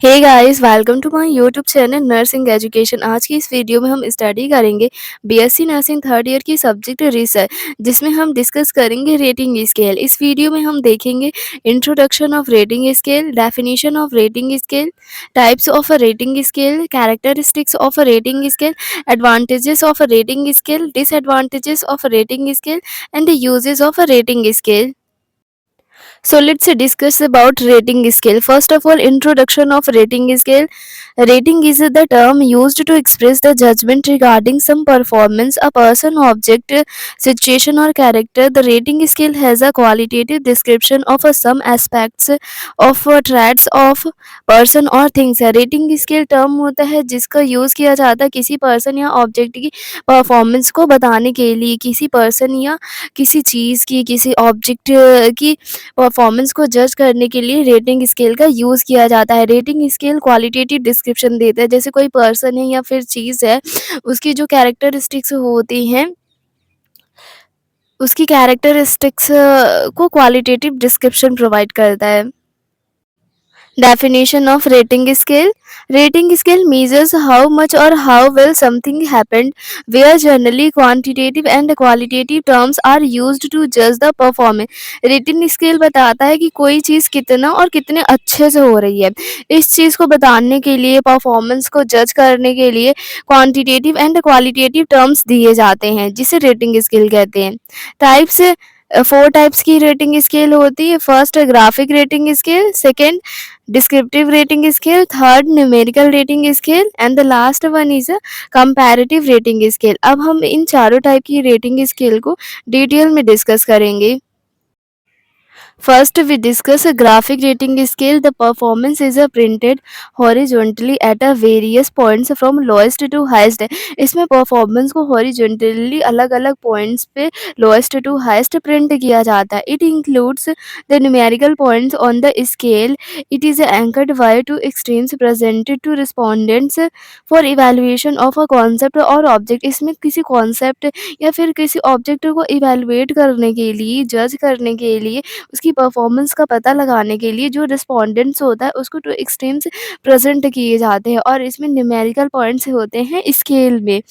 Hey guys, welcome to my YouTube channel nursing education. आज की इस वीडियो में हम स्टडी करेंगे बीएससी नर्सिंग थर्ड ईयर की सब्जेक्ट रिसर्च, जिसमें हम डिस्कस करेंगे रेटिंग स्केल। इस वीडियो में हम देखेंगे introduction of rating scale, definition of rating scale, types of a rating scale, characteristics of a rating scale, advantages of a rating scale, disadvantages of a rating scale and the uses of a rating scale. So let's discuss about rating scale. First of all, introduction of rating scale. Rating is the term used to express the judgment regarding some performance, a person, object, situation or character. The rating scale has a qualitative description of some aspects of traits of person or things. Rating scale term होता है जिसका use किया जाता है किसी person या object की performance को बताने के लिए, किसी पर्सन या किसी चीज़ की, किसी ऑब्जेक्ट की परफॉर्मेंस को जज करने के लिए रेटिंग स्केल का यूज़ किया जाता है। रेटिंग स्केल क्वालिटेटिव डिस्क्रिप्शन देता है, जैसे कोई पर्सन है या फिर चीज़ है, उसकी जो कैरेक्टरिस्टिक्स होती हैं, उसकी कैरेक्टरिस्टिक्स को क्वालिटेटिव डिस्क्रिप्शन प्रोवाइड करता है। Definition of rating scale. Rating scale measures how much or how well something happened, where generally quantitative and qualitative terms are used to judge the performance. Rating scale बताता है कि कोई चीज़ कितना और कितने अच्छे से हो रही है। इस चीज़ को बताने के लिए, परफॉर्मेंस को जज करने के लिए क्वांटिटेटिव एंड क्वालिटेटिव टर्म्स दिए जाते हैं, जिसे रेटिंग स्केल कहते हैं। टाइप्स 4 टाइप्स की रेटिंग स्केल होती है। First graphic rating scale, second descriptive rating scale, third numerical rating scale and the last one is a comparative rating scale। अब हम इन चारों टाइप की रेटिंग स्केल को डिटेल में डिस्कस करेंगे। First, we discuss a graphic rating scale. The performance is printed horizontally at a various points from lowest to highest। इसमें performance को horizontally अलग अलग पॉइंट्स पे लोएस्ट टू हाईएस्ट प्रिंट किया जाता है। It includes the numerical points on the scale. It is anchored by two extremes presented to respondents for evaluation of a concept और object. इसमें किसी कॉन्सेप्ट या फिर किसी ऑब्जेक्ट को इवैल्यूएट करने के लिए, जज करने के लिए, उसकी परफॉर्मेंस का पता लगाने के लिए जो रिस्पोंडेंट्स होता है उसको टू एक्सट्रीम्स प्रेजेंट किए जाते हैं और इसमें न्यूमेरिकल पॉइंट्स होते हैं स्केल में।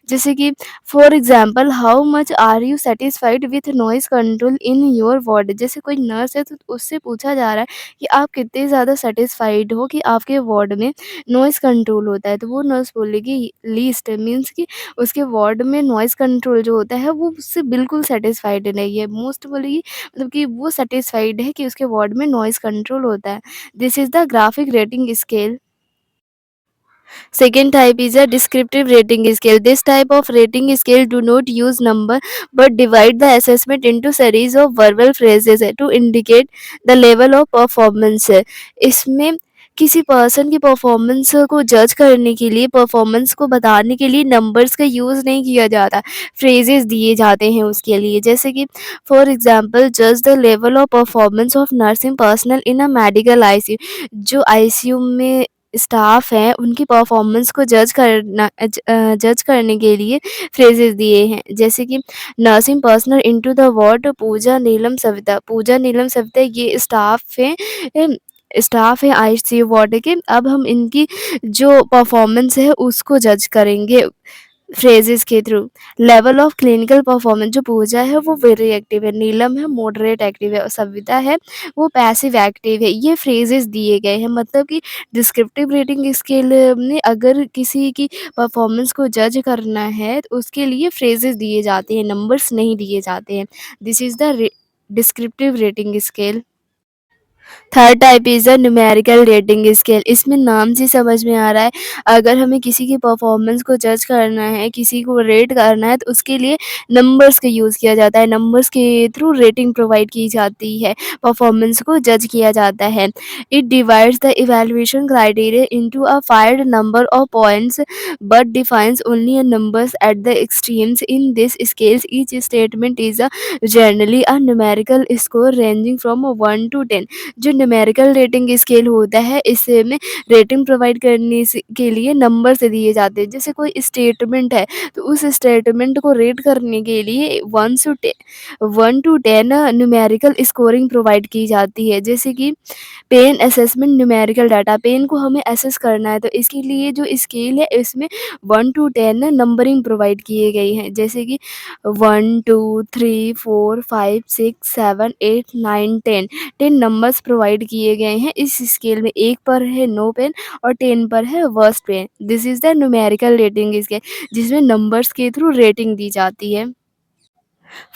जैसे कि for example, how much are you satisfied with noise control in your ward. जैसे कोई नर्स है तो उससे पूछा जा रहा है कि आप कितने ज़्यादा सेटिस्फाइड हो कि आपके वार्ड में नॉइज़ कंट्रोल होता है, तो वो नर्स बोलेगी लीस्ट, मीन्स कि उसके वार्ड में नॉइज़ कंट्रोल जो होता है वो उससे बिल्कुल सेटिस्फाइड नहीं है। मोस्ट बोलेगी मतलब कि वो सैटिस्फाइड है कि उसके वार्ड में नॉइज़ कंट्रोल होता है। This is the graphic rating scale. Second type is a descriptive rating scale. This type of rating scale do not use number but divide the assessment into series of verbal phrases to indicate the level of performance। इसमें किसी person की performance को जज करने के लिए, performance को बताने के लिए नंबर्स का यूज़ नहीं किया जाता, फ्रेजेस दिए जाते हैं उसके लिए। जैसे कि फॉर एग्जांपल, जज the level of performance of nursing personal in a medical ICU. जो आईसीयू में स्टाफ हैं उनकी परफॉर्मेंस को जज करने के लिए फ्रेजेस दिए हैं। जैसे कि nursing personnel into the ward, Pooja Neelam Savita. Pooja Neelam Savita ये स्टाफ है आईसीयू वार्ड के। अब हम इनकी जो परफॉर्मेंस है उसको जज करेंगे फ्रेजेस के through. Level of clinical performance, जो पूजा है वो वेरी एक्टिव है, नीलम है मॉडरेट एक्टिव है और सविता है वो पैसिव एक्टिव है। ये फ्रेजेस दिए गए हैं। मतलब कि डिस्क्रिप्टिव रेटिंग स्केल में अगर किसी की परफॉर्मेंस को जज करना है तो उसके लिए फ्रेजेस दिए जाते हैं, नंबर्स नहीं दिए जाते हैं। This is the descriptive rating scale. Third type is a numerical rating scale. इसमें नाम से समझ में आ रहा है, अगर हमें किसी की परफॉर्मेंस को जज करना है, किसी को रेट करना है तो उसके लिए नंबर्स का यूज़ किया जाता है। नंबर्स के थ्रू रेटिंग प्रोवाइड की जाती है, परफॉर्मेंस को जज किया जाता है। It divides the evaluation criteria into a find number of points but defines only a numbers at the extremes. In this scales each statement is a generally a numerical score ranging from 1 to 10। जो numerical rating scale होता है इसमें rating provide करने से के लिए number से दिए जाते हैं। जैसे कोई स्टेटमेंट है तो उस स्टेटमेंट को रेट करने के लिए 1 टू 10 न्यूमेरिकल स्कोरिंग प्रोवाइड की जाती है। जैसे कि pain assessment numerical data, pain को हमें असेस करना है तो इसके लिए जो स्केल है इसमें 1 टू 10 नंबरिंग प्रोवाइड किए गई हैं। जैसे कि 1 2 3 4 5 6 7 8 9 10 10 नंबर्स प्रोवाइड किए गए हैं इस स्केल में। 1 पर है नो पेन और 10 पर है worst pain. This is the numerical rating scale जिसमें नंबर्स के थ्रू रेटिंग दी जाती है।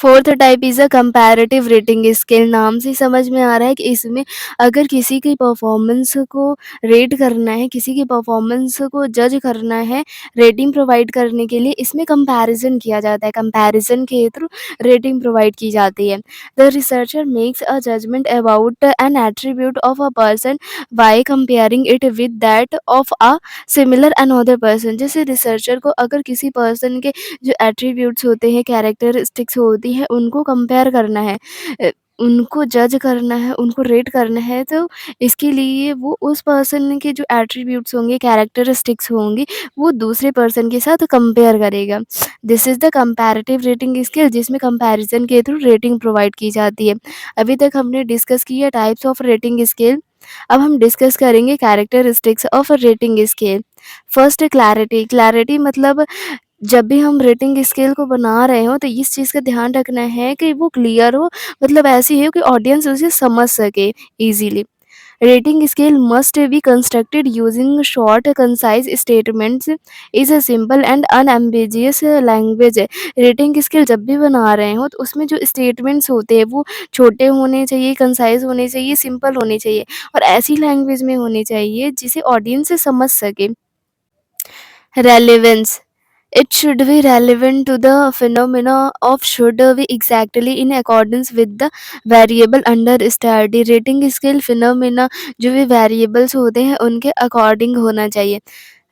Fourth type is a comparative rating scale. नाम से समझ में आ रहा है कि इसमें अगर किसी की परफॉर्मेंस को रेट करना है, किसी की परफॉर्मेंस को जज करना है, रेटिंग प्रोवाइड करने के लिए इसमें कंपैरिजन किया जाता है। कंपैरिजन के थ्रू रेटिंग प्रोवाइड की जाती है। The researcher makes a judgement about an attribute of a person by comparing it with that of a similar another person. जैसे रिसर्चर को अगर किसी पर्सन के जो एट्रीब्यूट्स होते हैं, कैरेक्टरिस्टिक्स होती हैं, उनको कंपेयर करना है, अ, उनको जज करना है, उनको रेट करना है, तो इसके लिए वो उस पर्सन के जो एट्रीब्यूट्स होंगे, कैरेक्टरिस्टिक्स होंगी, वो दूसरे पर्सन के साथ कंपेयर करेगा। This is the comparative rating scale जिसमें कंपैरिजन के थ्रू रेटिंग प्रोवाइड की जाती है। अभी तक हमने डिस्कस किया टाइप्स ऑफ रेटिंग स्केल। अब हम डिस्कस करेंगे characteristics of rating scale. First clarity. Clarity मतलब जब भी हम रेटिंग स्केल को बना रहे हो तो इस चीज़ का ध्यान रखना है कि वो क्लियर हो, मतलब ऐसी हो कि ऑडियंस उसे समझ सके easily. Rating scale must be constructed using short, concise statements is a simple and unambiguous language। Rating scale जब भी बना रहे हो तो उसमें जो स्टेटमेंट्स होते हैं वो छोटे होने चाहिए, कंसाइज होने चाहिए, सिंपल होने चाहिए और ऐसी लैंग्वेज में होनी चाहिए जिसे ऑडियंस से समझ सके। Relevance. It should be relevant to the phenomena of should be exactly in accordance with the variable under study। Rating scale phenomena जो भी वेरिएबल्स होते हैं उनके अकॉर्डिंग होना चाहिए।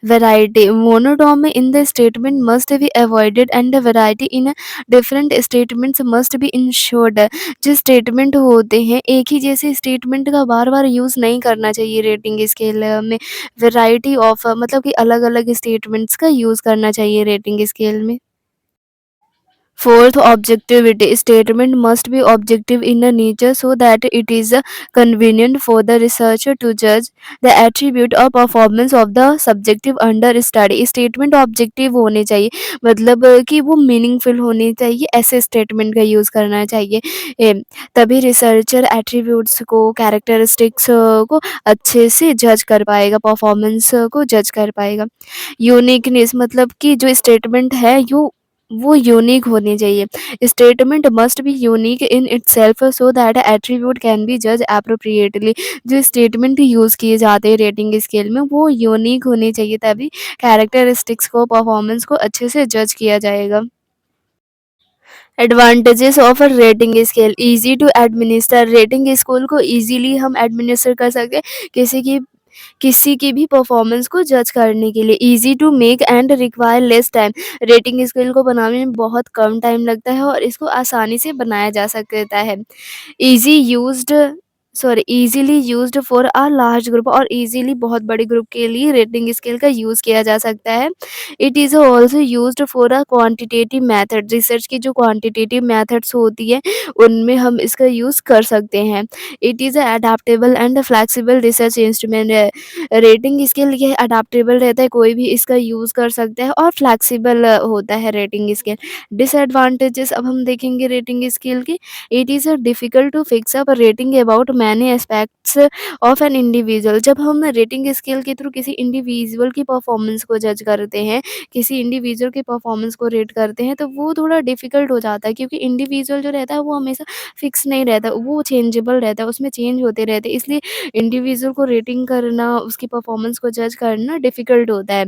Variety. Monotony in the statement must be avoided and variety in different statements must be ensured. जो statement होते हैं एक ही जैसे स्टेटमेंट का बार बार यूज़ नहीं करना चाहिए रेटिंग स्केल में। वैरायटी ऑफ मतलब कि अलग-अलग स्टेटमेंट्स का यूज़ करना चाहिए रेटिंग स्केल में। Fourth, objectivity. Statement must be objective in a nature so that it is convenient for the researcher to judge the attribute or performance of the subjective under study। Statement objective होने चाहिए, मतलब कि वो meaningful होनी चाहिए, ऐसे statement का use करना चाहिए। तभी रिसर्चर एट्रीब्यूट्स को, कैरेक्टरिस्टिक्स को अच्छे से जज कर पाएगा, परफॉर्मेंस को जज कर पाएगा। यूनिकनेस मतलब कि जो स्टेटमेंट है वो यूनिक होनी चाहिए। Statement must be unique in itself so that attribute can be जज एप्रोप्रिएटली। जो स्टेटमेंट यूज़ किए जाते हैं रेटिंग स्केल में वो यूनिक होने चाहिए, तभी कैरेक्टरिस्टिक्स को, परफॉर्मेंस को अच्छे से जज किया जाएगा। Advantages of a rating scale. Easy to administer. Rating scale को ईजिली हम एडमिनिस्टर कर सकते हैं किसी की भी परफॉर्मेंस को जज करने के लिए। Easy to make and require less time. Rating scale को बनाने में बहुत कम टाइम लगता है और इसको आसानी से बनाया जा सकता है। Easy used easily used for a large group. और ईजिली बहुत बड़े ग्रुप के लिए रेटिंग स्केल का यूज़ किया जा सकता है। It is also used for a quantitative method. Research की जो क्वांटिटेटिव मेथड्स होती है उनमें हम इसका यूज़ कर सकते हैं। It is a adaptable and flexible research instrument है। रेटिंग स्केल ये अडैप्टेबल रहता है, कोई भी इसका यूज़ कर सकता है और फ्लेक्सिबल होता है रेटिंग स्केल। डिसएडवांटेजेस अब हम देखेंगे रेटिंग स्केल की। It is difficult to fix up rating about many aspects of an individual. जब हम रेटिंग स्केल के थ्रू किसी इंडिविजुअल की परफॉर्मेंस को जज करते हैं, किसी इंडिविजुअल की परफॉर्मेंस को रेट करते हैं तो वो थोड़ा डिफ़िकल्ट हो जाता है, क्योंकि इंडिविजुअल जो रहता है वो हमेशा फिक्स नहीं रहता, वो चेंजेबल रहता है, उसमें चेंज होते रहते हैं। इसलिए इंडिविजुअल को रेटिंग करना, उसकी परफॉर्मेंस को जज करना डिफ़िकल्ट होता है।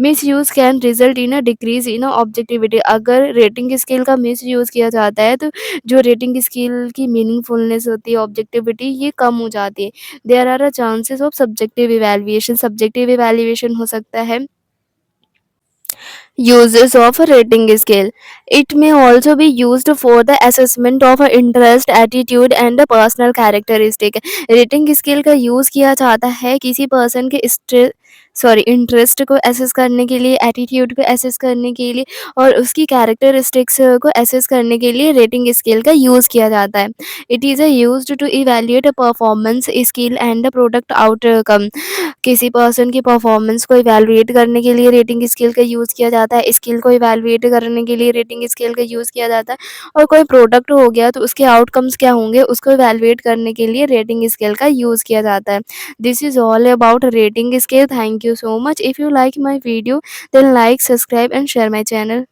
Misuse can result in a decrease in objectivity. अगर रेटिंग स्केल का मिसयूज़ किया जाता है तो जो रेटिंग स्केल की मीनिंगफुलनेस होती है, ऑब्जेक्टिविटी, ये कम हो जाती है। There are a chances of subjective evaluation. Subjective evaluation हो सकता है। Uses of a rating scale. It may also be used for the assessment of interest, attitude and personal characteristic. Rating scale का use किया जाता है किसी person के interest को एसेस करने के लिए, एटीट्यूड को एसेस करने के लिए और उसकी कैरेक्टरिस्टिक्स को एसेस करने के लिए रेटिंग स्केल का यूज़ किया जाता है। It is used to evaluate performance, skill and product outcome. किसी पर्सन की परफॉर्मेंस को इवैल्यूएट करने के लिए रेटिंग स्केल का यूज़ किया जाता है, स्किल को इवैल्यूएट करने के लिए रेटिंग स्केल का यूज़ किया जाता है और कोई प्रोडक्ट हो गया तो उसके आउटकम्स क्या होंगे उसको इवैल्यूएट करने के लिए रेटिंग स्केल का यूज़ किया जाता है। This is all about rating scale. Thank you so much. If you like my video then like, subscribe and share my channel.